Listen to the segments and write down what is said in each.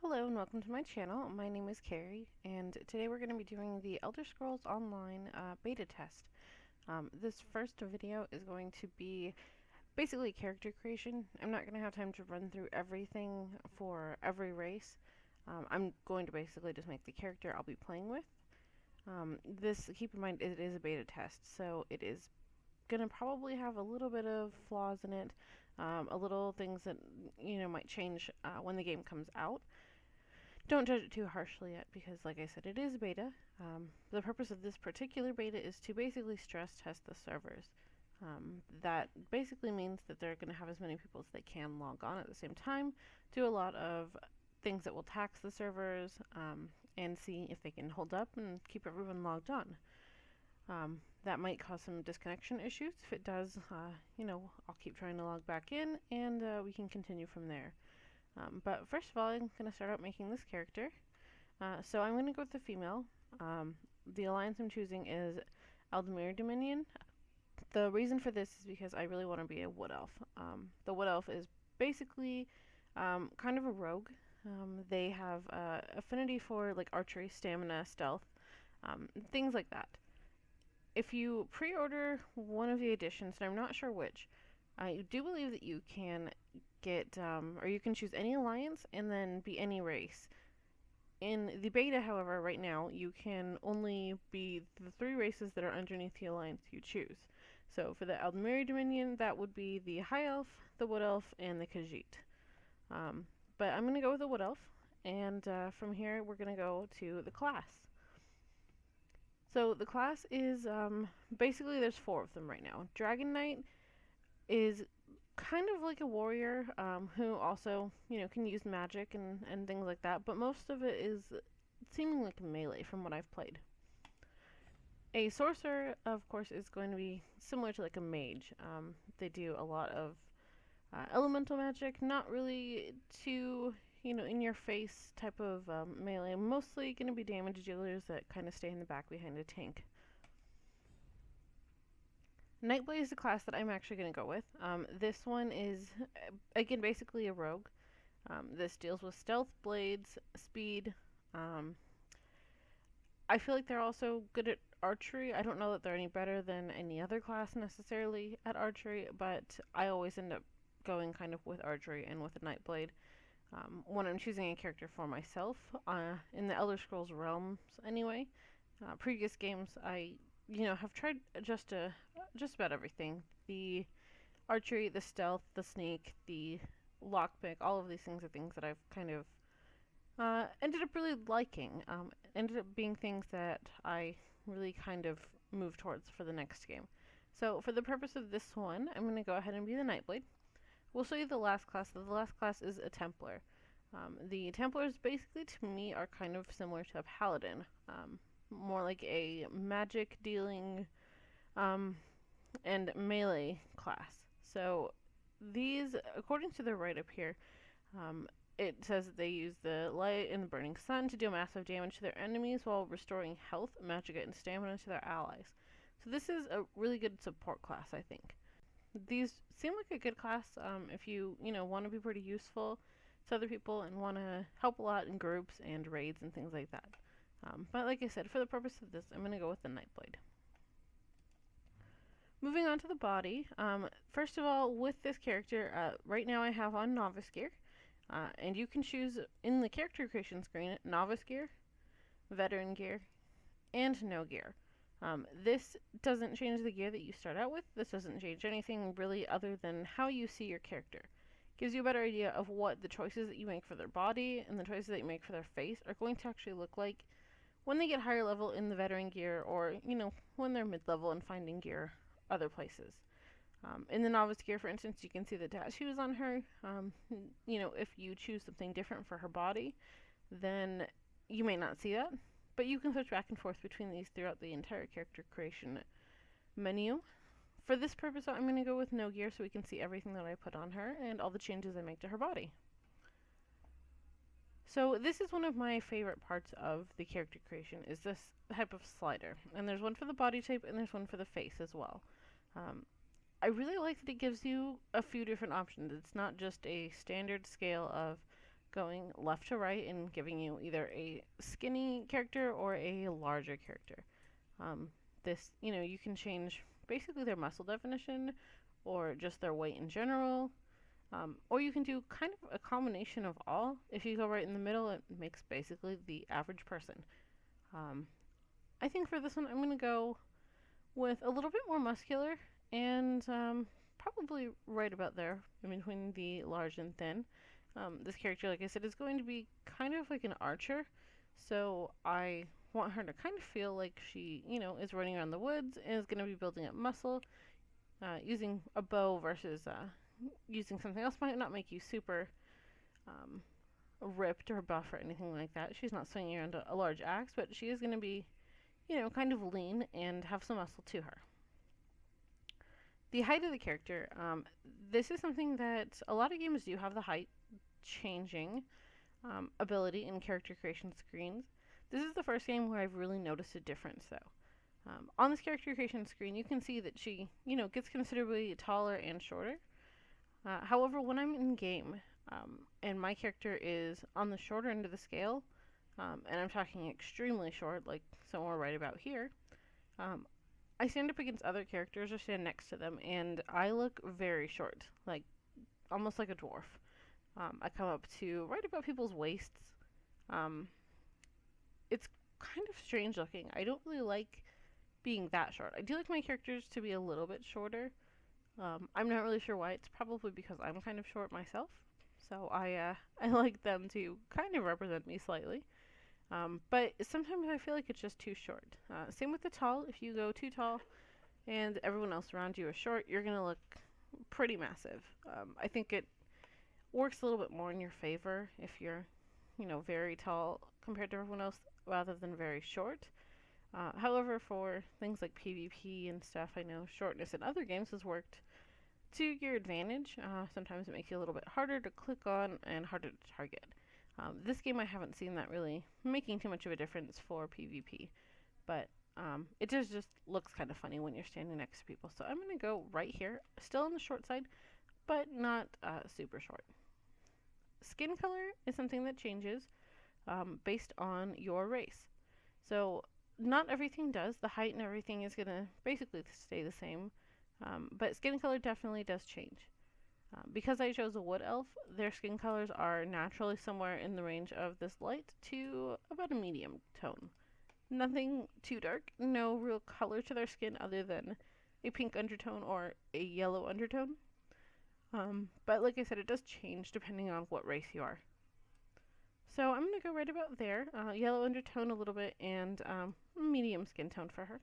Hello and welcome to my channel. My name is Carrie, and today we're going to be doing the Elder Scrolls Online beta test. This first video is going to be basically character creation. I'm not going to have time to run through everything for every race. I'm going to basically just make the character I'll be playing with. Keep in mind, it is a beta test, so it is going to probably have a little bit of flaws in it, a little things that might change when the game comes out. Don't judge it too harshly yet because, like I said, it is beta. The purpose of this particular beta is to basically stress test the servers. That basically means that they're going to have as many people as they can log on at the same time, do a lot of things that will tax the servers, and see if they can hold up and keep everyone logged on. That might cause some disconnection issues. If it does, I'll keep trying to log back in and we can continue from there. But first of all, I'm going to start out making this character. So I'm going to go with the female. The alliance I'm choosing is Aldemir Dominion. The reason for this is because I really want to be a wood elf. The wood elf is basically kind of a rogue. They have affinity for like archery, stamina, stealth, things like that. If you pre-order one of the editions, and I'm not sure which, I do believe that you can get, or you can choose any alliance and then be any race. In the beta, however, right now, you can only be the 3 races that are underneath the alliance you choose. So for the Aldemir Dominion, that would be the High Elf, the Wood Elf, and the Khajiit. But I'm going to go with the Wood Elf, and from here we're going to go to the class. So the class is, basically there's 4 of them right now. Dragon Knight is kind of like a warrior who also, can use magic and things like that, but most of it is seeming like a melee from what I've played. A sorcerer, of course, is going to be similar to like a mage. They do a lot of elemental magic, not really too, in your face type of melee. Mostly going to be damage dealers that kind of stay in the back behind a tank. Nightblade is the class that I'm actually going to go with. This one is, again, basically a rogue. This deals with stealth, blades, speed. I feel like they're also good at archery. I don't know that they're any better than any other class necessarily at archery, but I always end up going kind of with archery and with a Nightblade. When I'm choosing a character for myself, in the Elder Scrolls realms anyway, previous games I have tried just about everything. The archery, the stealth, the sneak, the lockpick, all of these things are things that I've kind of ended up really liking. Ended up being things that I really kind of move towards for the next game. So for the purpose of this one, I'm going to go ahead and be the Nightblade. We'll show you the last class. The last class is a Templar. The Templars basically to me are kind of similar to a Paladin. More like a magic dealing and melee class. So these, according to the write-up here, it says that they use the light and the burning sun to deal massive damage to their enemies while restoring health, magicka, and stamina to their allies. So this is a really good support class, I think. These seem like a good class if you want to be pretty useful to other people and want to help a lot in groups and raids and things like that. But like I said, for the purpose of this, I'm going to go with the Nightblade. Moving on to the body, first of all, with this character, right now I have on Novice Gear, and you can choose in the character creation screen, Novice Gear, Veteran Gear, and No Gear. This doesn't change the gear that you start out with. This doesn't change anything really other than how you see your character. Gives you a better idea of what the choices that you make for their body and the choices that you make for their face are going to actually look like when they get higher level in the veteran gear, or when they're mid-level and finding gear other places. In the novice gear, for instance, you can see the tattoos on her. If you choose something different for her body, then you may not see that, but you can switch back and forth between these throughout the entire character creation menu. For this purpose, I'm going to go with no gear so we can see everything that I put on her and all the changes I make to her body. So this is one of my favorite parts of the character creation, is this type of slider. And there's one for the body type and there's one for the face as well. I really like that it gives you a few different options. It's not just a standard scale of going left to right and giving you either a skinny character or a larger character. Um, you can change basically their muscle definition or just their weight in general. Or you can do kind of a combination of all. If you go right in the middle, it makes basically the average person. Um, I think for this one, I'm going to go with a little bit more muscular and probably right about there in between the large and thin. This character, like I said, is going to be kind of like an archer, so I want her to kind of feel like she, is running around the woods and is going to be building up muscle. Using a bow versus using something else might not make you super ripped or buff or anything like that. She's not swinging around a large axe, but she is going to be, kind of lean and have some muscle to her. The height of the character, this is something that a lot of games do have the height changing ability in character creation screens. This is the first game where I've really noticed a difference, though. On this character creation screen, you can see that she, gets considerably taller and shorter. However, when I'm in game, and my character is on the shorter end of the scale, and I'm talking extremely short, like somewhere right about here, I stand up against other characters or stand next to them, and I look very short, like almost like a dwarf. I come up to right about people's waists. It's kind of strange looking. I don't really like being that short. I do like my characters to be a little bit shorter. I'm not really sure why. It's probably because I'm kind of short myself. So I like them to kind of represent me slightly. But sometimes I feel like it's just too short. Same with the tall. If you go too tall and everyone else around you is short, you're going to look pretty massive. I think it works a little bit more in your favor if you're, very tall compared to everyone else rather than very short. However, for things like PvP and stuff, I know shortness in other games has worked to your advantage. Sometimes it makes you a little bit harder to click on and harder to target. This game I haven't seen that really making too much of a difference for PvP, but it just looks kind of funny when you're standing next to people. So I'm going to go right here, still on the short side, but not super short. Skin color is something that changes based on your race. So not everything does. The height and everything is going to basically stay the same, but skin color definitely does change. Because I chose a wood elf, their skin colors are naturally somewhere in the range of this light to about a medium tone. Nothing too dark, no real color to their skin other than a pink undertone or a yellow undertone. But like I said, it does change depending on what race you are. So I'm going to go right about there. Yellow undertone a little bit and medium skin tone for her.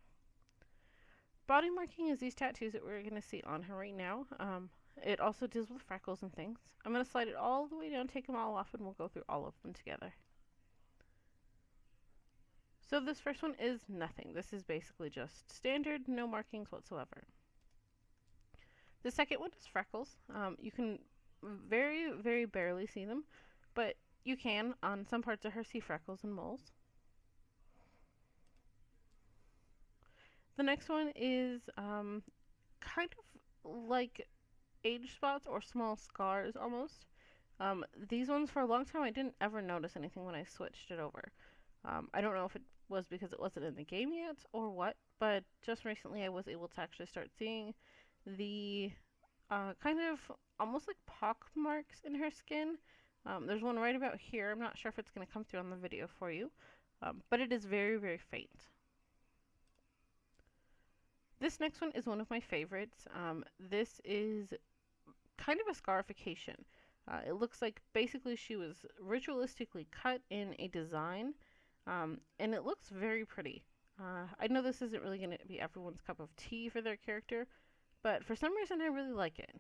Body marking is these tattoos that we're going to see on her right now. It also deals with freckles and things. I'm going to slide it all the way down, take them all off, and we'll go through all of them together. So this first one is nothing. This is basically just standard, no markings whatsoever. The second one is freckles. You can very, very barely see them, but you can, on some parts of her, see freckles and moles. The next one is kind of like age spots or small scars almost. These ones, for a long time, I didn't ever notice anything when I switched it over. I don't know if it was because it wasn't in the game yet or what, but just recently I was able to actually start seeing the kind of almost like pock marks in her skin. There's one right about here. I'm not sure if it's going to come through on the video for you, but it is very, very faint. This next one is one of my favorites. This is kind of a scarification. It looks like basically she was ritualistically cut in a design, and it looks very pretty. I know this isn't really going to be everyone's cup of tea for their character, but for some reason I really like it.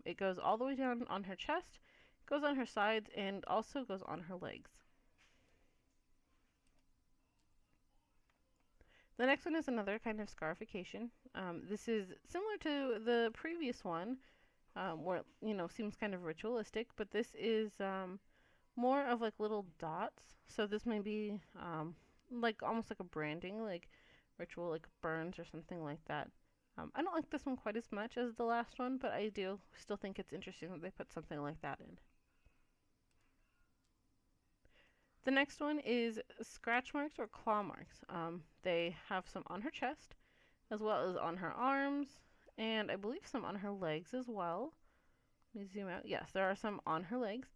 It goes all the way down on her chest, goes on her sides, and also goes on her legs. The next one is another kind of scarification. This is similar to the previous one, where it, seems kind of ritualistic, but this is more of like little dots. So this may be like almost like a branding, like ritual, like burns or something like that. I don't like this one quite as much as the last one, but I do still think it's interesting that they put something like that in. The next one is scratch marks or claw marks. They have some on her chest, as well as on her arms, and I believe some on her legs as well. Let me zoom out. Yes, there are some on her legs.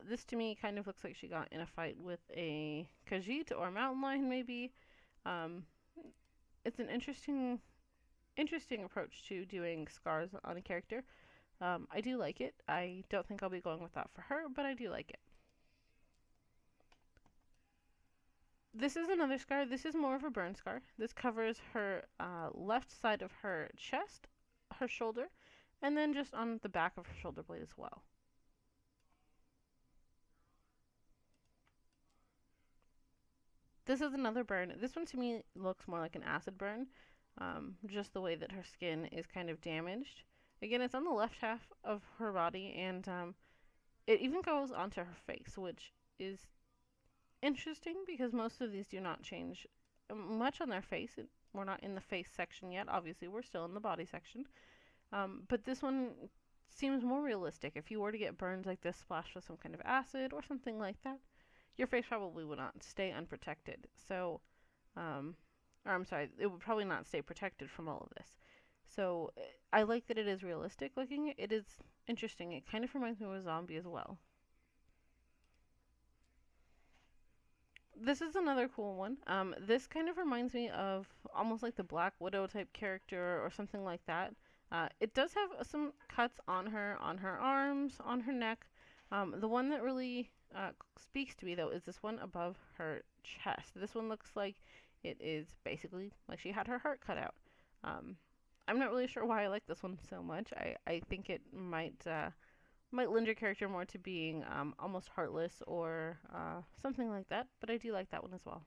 This to me kind of looks like she got in a fight with a Khajiit or a mountain lion, maybe. Um, it's an interesting approach to doing scars on a character. I do like it. I don't think I'll be going with that for her, but I do like it. This is another scar. This is more of a burn scar. This covers her left side of her chest, her shoulder, and then just on the back of her shoulder blade as well. This is another burn. This one to me looks more like an acid burn, just the way that her skin is kind of damaged. Again, it's on the left half of her body, and it even goes onto her face, which is interesting because most of these do not change much on their face. We're not in the face section yet. Obviously, we're still in the body section. But this one seems more realistic. If you were to get burns like this splashed with some kind of acid or something like that, your face probably would not stay unprotected. So, or I'm sorry, it would probably not stay protected from all of this. So I like that it is realistic looking. It is interesting. It kind of reminds me of a zombie as well. This is another cool one. This kind of reminds me of almost like the Black Widow type character or something like that. It does have some cuts on her arms, on her neck. The one that really speaks to me though is this one above her chest. This one looks like it is basically like she had her heart cut out. I'm not really sure why I like this one so much. I think it might lend your character more to being almost heartless or something like that, but I do like that one as well.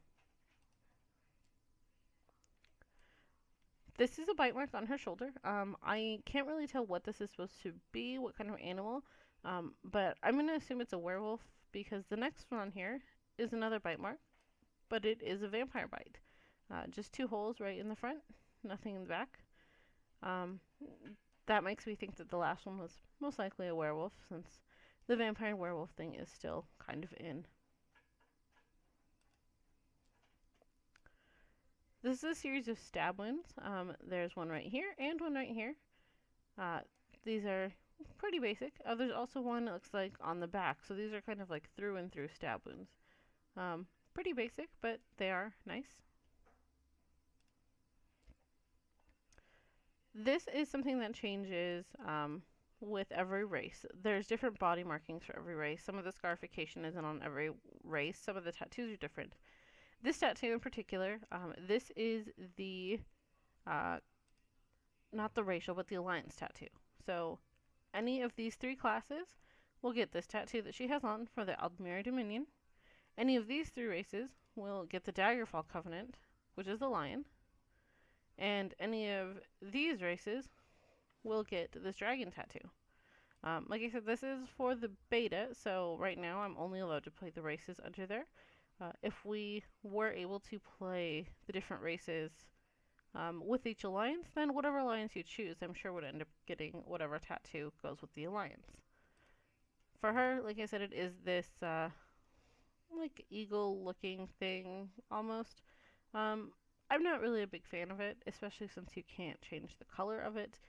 This is a bite mark on her shoulder. I can't really tell what this is supposed to be, what kind of animal, but I'm going to assume it's a werewolf because the next one on here is another bite mark, but it is a vampire bite. Just two holes right in the front, nothing in the back. That makes me think that the last one was most likely a werewolf, since the vampire werewolf thing is still kind of in. This is a series of stab wounds. There's one right here and one right here. These are pretty basic. There's also one that looks like on the back, so these are kind of like through and through stab wounds. Pretty basic, but they are nice. This is something that changes with every race. There's different body markings for every race. Some of the scarification isn't on every race. Some of the tattoos are different. This tattoo in particular, this is the, not the racial, but the alliance tattoo. So any of these three classes will get this tattoo that she has on for the Aldmeri Dominion. Any of these three races will get the Daggerfall Covenant, which is the lion. And any of these races will get this dragon tattoo. Like I said, this is for the beta, so right now I'm only allowed to play the races under there. If we were able to play the different races with each alliance, then whatever alliance you choose, I'm sure would end up getting whatever tattoo goes with the alliance. For her, like I said, it is this like eagle-looking thing, almost. I'm not really a big fan of it, especially since you can't change the color of it,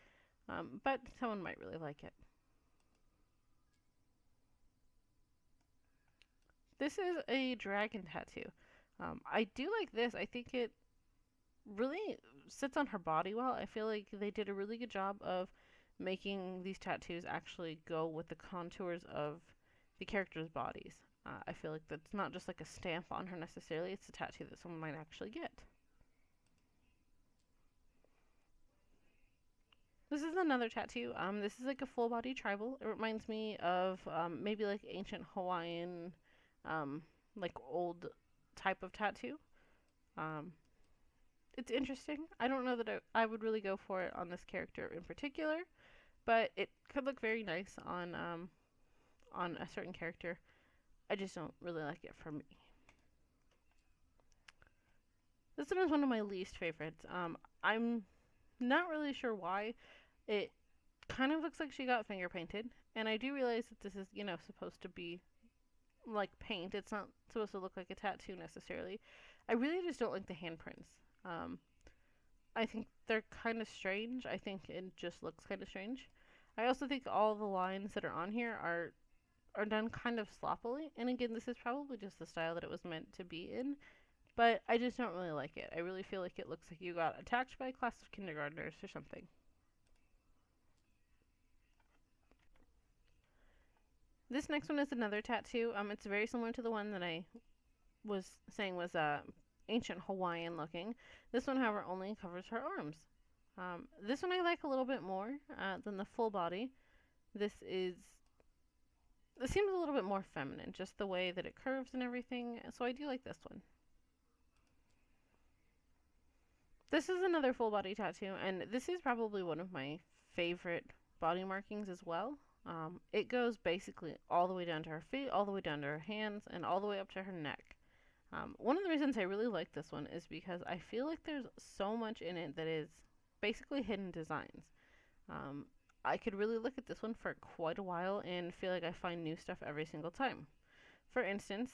but someone might really like it. This is a dragon tattoo. I do like this. I think it really sits on her body well. I feel like they did a really good job of making these tattoos actually go with the contours of the characters' bodies. I feel like that's not just like a stamp on her necessarily, it's a tattoo that someone might actually get. This is another tattoo. This is like a full body tribal. It reminds me of maybe like ancient Hawaiian, like old type of tattoo. Um, it's interesting. I don't know that I would really go for it on this character in particular, but it could look very nice on a certain character. I just don't really like it for me. This one is one of my least favorites. I'm not really sure why. It kind of looks like she got finger painted, and I do realize that this is, supposed to be like paint. It's not supposed to look like a tattoo necessarily. I really just don't like the handprints. Um, I think they're kind of strange. I think it just looks kind of strange. I also think all the lines that are on here are done kind of sloppily. And again, this is probably just the style that it was meant to be in, but I just don't really like it. I really feel like it looks like you got attacked by a class of kindergartners or something. This next one is another tattoo. It's very similar to the one that I was saying was ancient Hawaiian looking. This one, however, only covers her arms. This one I like a little bit more than the full body. This seems a little bit more feminine, just the way that it curves and everything. So I do like this one. This is another full body tattoo, and this is probably one of my favorite body markings as well. It goes basically all the way down to her feet, all the way down to her hands, and all the way up to her neck. One of the reasons I really like this one is because I feel like there's so much in it that is basically hidden designs. Um, I could really look at this one for quite a while and feel like I find new stuff every single time. For instance,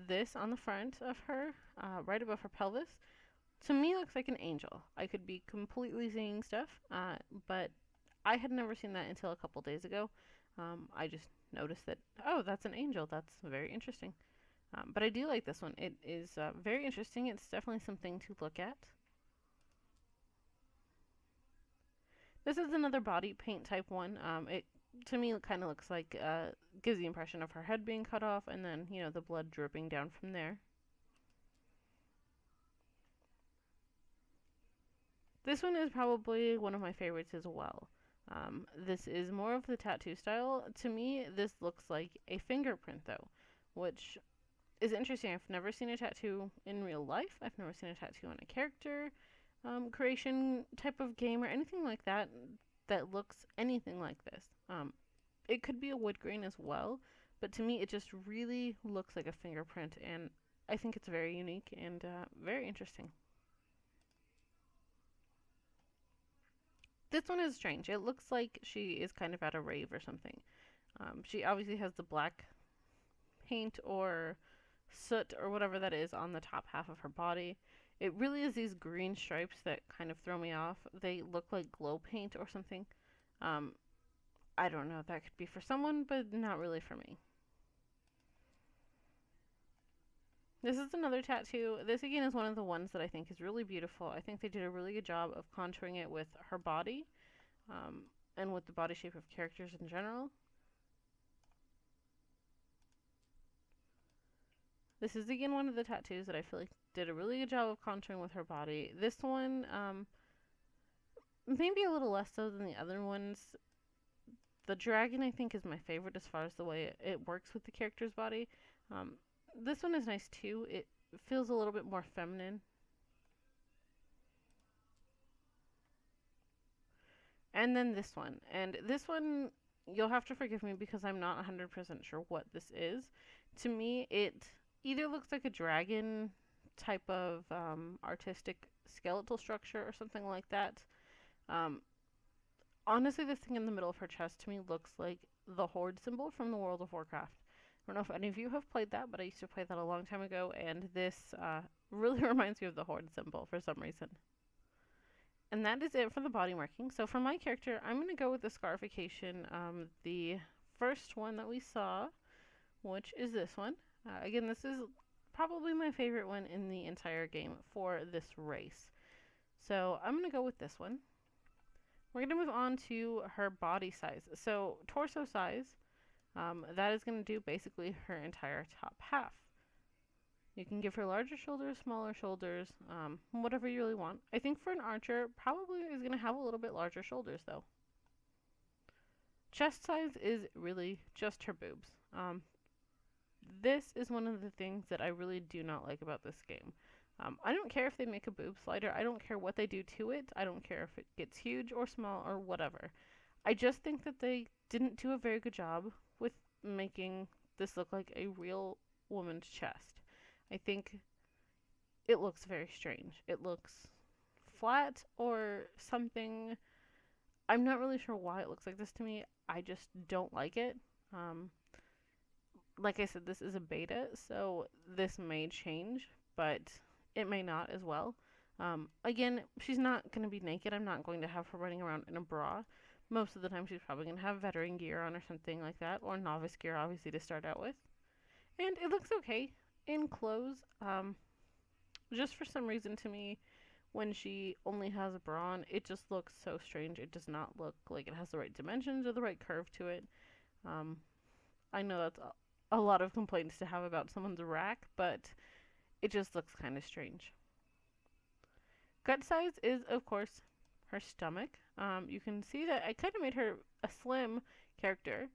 this on the front of her, right above her pelvis, to me looks like an angel. I could be completely seeing stuff, but I had never seen that until a couple days ago. I just noticed that, oh, that's an angel. That's very interesting. But I do like this one. It is very interesting. It's definitely something to look at. This is another body paint type one. It to me kind of looks like gives the impression of her head being cut off, and then the blood dripping down from there. This one is probably one of my favorites as well. This is more of the tattoo style. To me, this looks like a fingerprint though, which is interesting. I've never seen a tattoo in real life. I've never seen a tattoo on a character creation type of game or anything like that that looks anything like this. It could be a wood grain as well, but to me it just really looks like a fingerprint, and I think it's very unique and very interesting. This one is strange. It looks like she is kind of at a rave or something. She obviously has the black paint or soot or whatever that is on the top half of her body. It really is these green stripes that kind of throw me off. They look like glow paint or something. Um, I don't know. That could be for someone, but not really for me. This is another tattoo. This again is one of the ones that I think is really beautiful. I think they did a really good job of contouring it with her body um, and with the body shape of characters in general. This is again one of the tattoos that I feel like did a really good job of contouring with her body. This one, maybe a little less so than the other ones. The dragon, I think, is my favorite as far as the way it works with the character's body. Um, this one is nice too. It feels a little bit more feminine. And then this one. And this one, you'll have to forgive me because I'm not 100% sure what this is. To me, it either looks like a dragon type of artistic skeletal structure or something like that. Um, Honestly, this thing in the middle of her chest to me looks like the Horde symbol from the World of Warcraft. I don't know if any of you have played that, but I used to play that a long time ago, and this really reminds me of the Horde symbol for some reason. And that is it for the body marking. So for my character, I'm going to go with the scarification, the first one that we saw, which is this one. Again, this is probably my favorite one in the entire game for this race. So I'm going to go with this one. We're going to move on to her body size. So torso size, that is going to do basically her entire top half. You can give her larger shoulders, smaller shoulders, whatever you really want. I think for an archer, probably is going to have a little bit larger shoulders though. Chest size is really just her boobs. This is one of the things that I really do not like about this game. I don't care if they make a boob slider. I don't care what they do to it. I don't care if it gets huge or small or whatever. I just think that they didn't do a very good job with making this look like a real woman's chest. I think it looks very strange. It looks flat or something. I'm not really sure why it looks like this to me. I just don't like it. like I said, this is a beta, so this may change, but it may not as well. Again, she's not going to be naked. I'm not going to have her running around in a bra. Most of the time, she's probably going to have veteran gear on or something like that, or novice gear, obviously, to start out with. And it looks okay in clothes. Just for some reason to me, when she only has a bra on, it just looks so strange. It does not look like it has the right dimensions or the right curve to it. Um, I know that's a lot of complaints to have about someone's rack, but it just looks kind of strange. Gut size is, of course, her stomach. You can see that I kind of made her a slim character.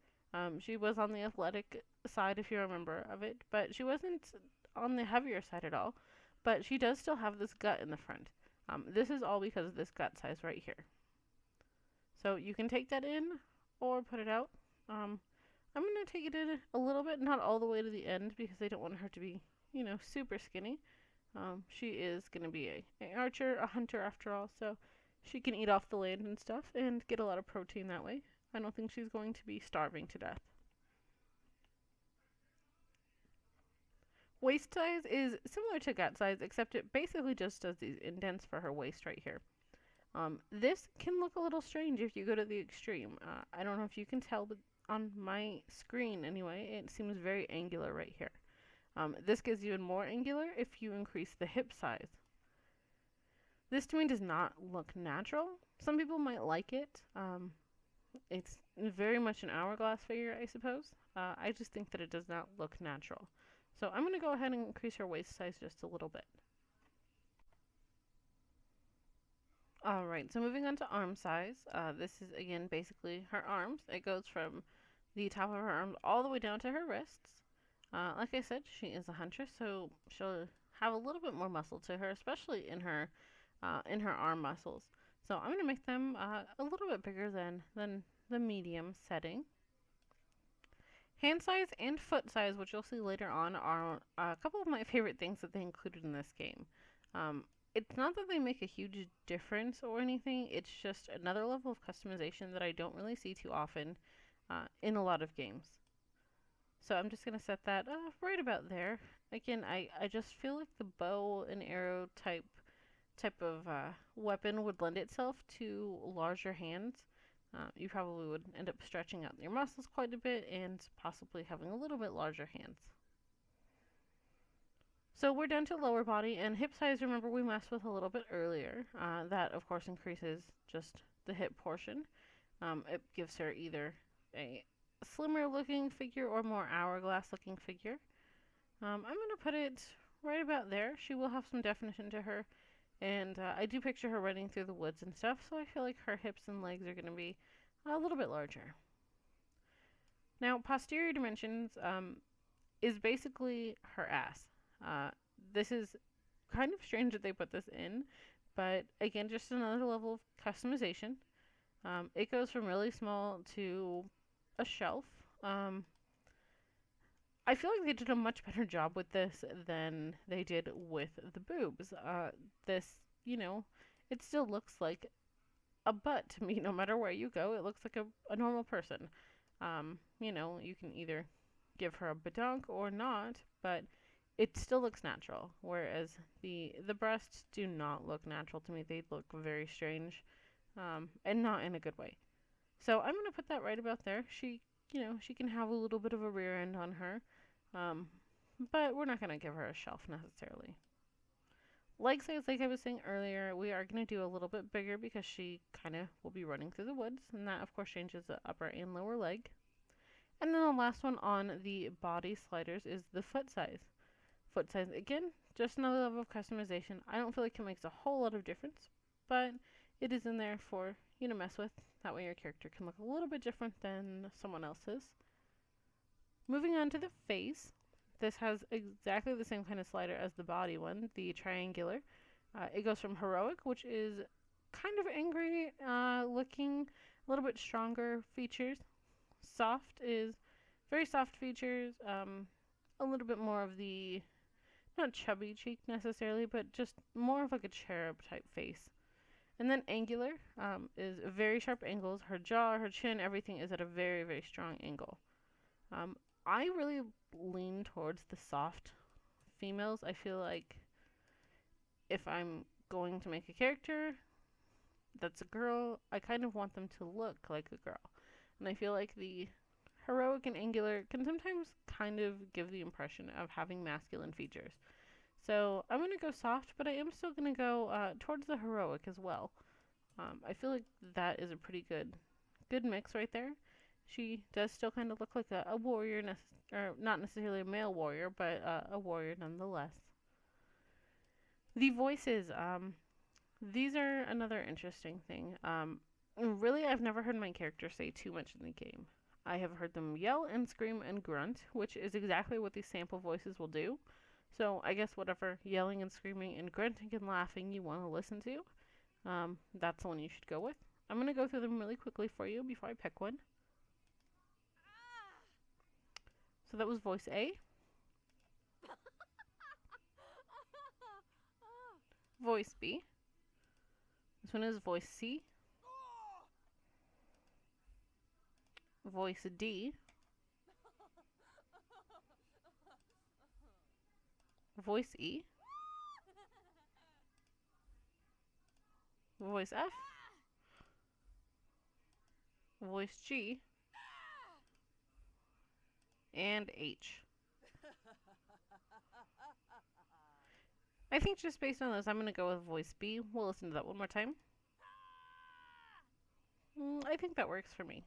She was on the athletic side, if you remember of it, but she wasn't on the heavier side at all. But she does still have this gut in the front. This is all because of this gut size right here. So you can take that in or put it out. I'm going to take it in a little bit, not all the way to the end because I don't want her to be, super skinny. She is going to be an archer, a hunter after all, so she can eat off the land and stuff and get a lot of protein that way. I don't think she's going to be starving to death. Waist size is similar to gut size, except it basically just does these indents for her waist right here. This can look a little strange if you go to the extreme. I don't know if you can tell, but on my screen anyway, it seems very angular right here. This gets even more angular if you increase the hip size. This to me does not look natural. Some people might like it. It's very much an hourglass figure, I suppose. I just think that it does not look natural. So I'm going to go ahead and increase her waist size just a little bit. Alright, so moving on to arm size. This is, again, basically her arms. It goes from the top of her arms all the way down to her wrists. Like I said, she is a huntress, so she'll have a little bit more muscle to her, especially in her arm muscles. So I'm going to make them a little bit bigger than the medium setting. Hand size and foot size, which you'll see later on, are a couple of my favorite things that they included in this game. It's not that they make a huge difference or anything, it's just another level of customization that I don't really see too often in a lot of games. So I'm just going to set that right about there. Again, I just feel like the bow and arrow type of weapon would lend itself to larger hands. You probably would end up stretching out your muscles quite a bit and possibly having a little bit larger hands. So we're down to lower body, and hip size, remember, we messed with a little bit earlier. That, of course, increases just the hip portion. It gives her either a slimmer looking figure or more hourglass looking figure. I'm going to put it right about there. She will have some definition to her, and I do picture her running through the woods and stuff, so I feel like her hips and legs are going to be a little bit larger. Now, posterior dimensions is basically her ass. This is kind of strange that they put this in, but again, just another level of customization. It goes from really small to a shelf. I feel like they did a much better job with this than they did with the boobs. This, it still looks like a butt to me no matter where you go. It looks like a normal person. You can either give her a badonk or not, but it still looks natural, whereas the breasts do not look natural to me. They look very strange, and not in a good way. So I'm going to put that right about there. She can have a little bit of a rear end on her, but we're not going to give her a shelf necessarily. Leg size, like I was saying earlier, we are going to do a little bit bigger because she kind of will be running through the woods, and that, of course, changes the upper and lower leg. And then the last one on the body sliders is the foot size. Foot size, again, just another level of customization. I don't feel like it makes a whole lot of difference, but it is in there for you to mess with. That way your character can look a little bit different than someone else's. Moving on to the face. This has exactly the same kind of slider as the body one, the triangular. It goes from heroic, which is kind of angry looking, a little bit stronger features. Soft is very soft features, a little bit more of the, not chubby cheek necessarily, but just more of like a cherub type face. And then angular is very sharp angles. Her jaw, her chin, everything is at a very, very strong angle. I really lean towards the soft females. I feel like if I'm going to make a character that's a girl, I kind of want them to look like a girl. And I feel like the heroic and angular can sometimes kind of give the impression of having masculine features. So I'm going to go soft, but I am still going to go towards the heroic as well. I feel like that is a pretty good mix right there. She does still kind of look like a warrior, or not necessarily a male warrior, but a warrior nonetheless. The voices, these are another interesting thing. Really, I've never heard my character say too much in the game. I have heard them yell and scream and grunt, which is exactly what these sample voices will do. So I guess whatever yelling and screaming and grunting and laughing you want to listen to, that's the one you should go with. I'm going to go through them really quickly for you before I pick one. So that was voice A. Voice B. This one is voice C. Voice D. Voice E. Voice F. Voice G. And H. I think just based on this, I'm going to go with voice B. We'll listen to that one more time. I think that works for me.